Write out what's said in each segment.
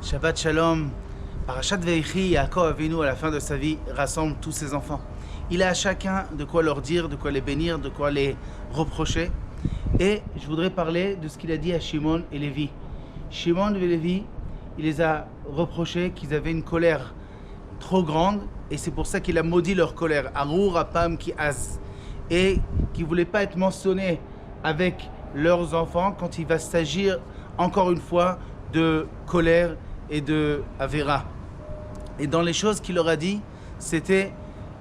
Shabbat Shalom. Parashat Vayechi, Yaakov Avinu, à la fin de sa vie, rassemble tous ses enfants. Il a à chacun de quoi leur dire, de quoi les bénir, de quoi les reprocher. Et je voudrais parler de ce qu'il a dit à Shimon et Lévi. Shimon et Lévi, il les a reprochés qu'ils avaient une colère trop grande, et c'est pour ça qu'il a maudit leur colère. Arur apam ki az. Et qu'ils ne voulaient pas être mentionnés avec leurs enfants quand il va s'agir, encore une fois, de colère et de Avera. Et dans les choses qu'il leur a dit, c'était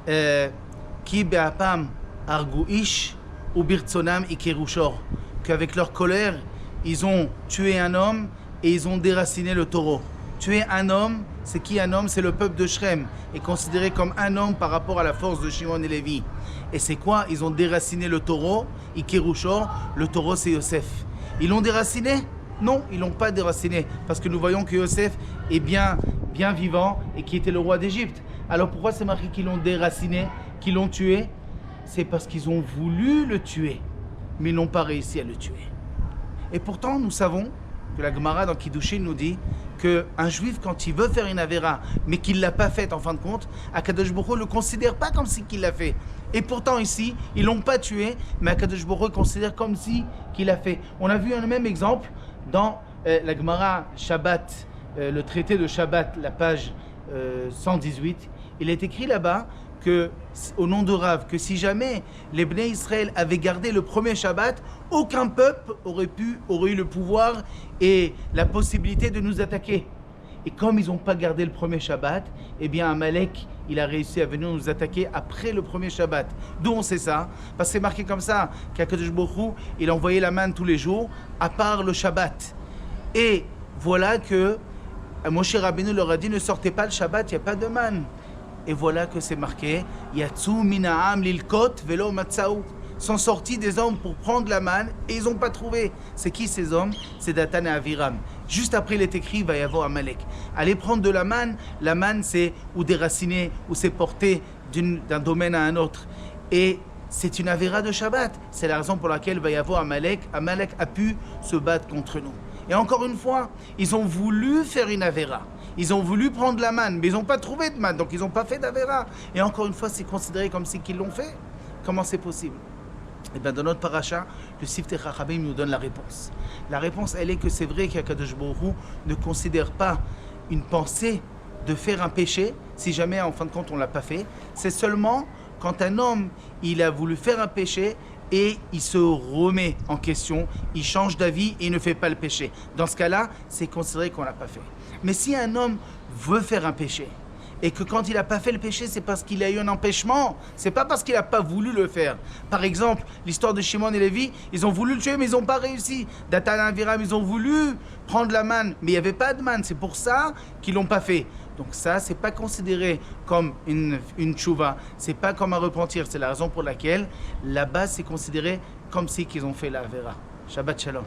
Ki be'apam argu ish ou birtsonam ikerushor, qu'avec leur colère, ils ont tué un homme et ils ont déraciné le taureau. Tuer un homme, c'est qui un homme? C'est le peuple de Shrem, est considéré comme un homme par rapport à la force de Shimon et Lévi. Et c'est quoi? Ils ont déraciné le taureau, ikerushor, le taureau c'est Yosef. Ils l'ont déraciné? Non, ils ne l'ont pas déraciné, parce que nous voyons que Yosef est bien vivant et qui était le roi d'Égypte. Alors pourquoi c'est marqué qu'ils l'ont déraciné, qu'ils l'ont tué? C'est parce qu'ils ont voulu le tuer, mais ils n'ont pas réussi à le tuer. Et pourtant, nous savons que la Gemara dans Kiddushin nous dit qu'un juif, quand il veut faire une Avera, mais qu'il ne l'a pas faite en fin de compte, Akadosh Baruch Hu ne le considère pas comme si qu'il l'a fait. Et pourtant ici, ils ne l'ont pas tué, mais Akadosh Baruch Hu le considère comme si qu'il l'a fait. On a vu un même exemple dans la Gemara Shabbat, le traité de Shabbat, la page 118. Il est écrit là-bas que, au nom de Rav, que si jamais les Bnei Israël avaient gardé le premier Shabbat, aucun peuple aurait eu le pouvoir et la possibilité de nous attaquer. Et comme ils n'ont pas gardé le premier Shabbat, eh bien Amalek, il a réussi à venir nous attaquer après le premier Shabbat. D'où on sait ça? Parce que c'est marqué comme ça, qu'Akadosh Baruch Hu, il a envoyé la manne tous les jours, à part le Shabbat. Et voilà que Moshe Rabbeinu leur a dit, ne sortez pas le Shabbat, il n'y a pas de manne. Et voilà que c'est marqué, Yatsu mina'am lilkot velo matzaou. Sont sortis des hommes pour prendre la manne et ils n'ont pas trouvé. C'est qui ces hommes? C'est Datan et Aviram. Juste après il est écrit, il va y avoir Amalek. Allez prendre de la manne c'est ou déraciner, ou c'est porter d'un domaine à un autre. Et c'est une Avera de Shabbat. C'est la raison pour laquelle il va y avoir Amalek. Amalek a pu se battre contre nous. Et encore une fois, ils ont voulu faire une Avera. Ils ont voulu prendre la manne, mais ils n'ont pas trouvé de manne, donc ils n'ont pas fait d'Avera. Et encore une fois, c'est considéré comme si qu'ils l'ont fait. Comment c'est possible? Et bien dans notre paracha, le Siftei Chachamim nous donne la réponse. La réponse, elle est que c'est vrai qu'Akadosh Baruch Hu ne considère pas une pensée de faire un péché, si jamais en fin de compte on ne l'a pas fait. C'est seulement quand un homme, il a voulu faire un péché, et il se remet en question, il change d'avis et il ne fait pas le péché. Dans ce cas-là, c'est considéré qu'on ne l'a pas fait. Mais si un homme veut faire un péché, et que quand il n'a pas fait le péché, c'est parce qu'il a eu un empêchement, c'est pas parce qu'il n'a pas voulu le faire. Par exemple, l'histoire de Shimon et Lévi, ils ont voulu le tuer, mais ils n'ont pas réussi. Datan et Aviram, ils ont voulu prendre la manne, mais il n'y avait pas de manne, c'est pour ça qu'ils ne l'ont pas fait. Donc ça, c'est pas considéré comme une tchouva, c'est pas comme un repentir. C'est la raison pour laquelle là-bas, c'est considéré comme si qu'ils ont fait la Avera. Shabbat Shalom.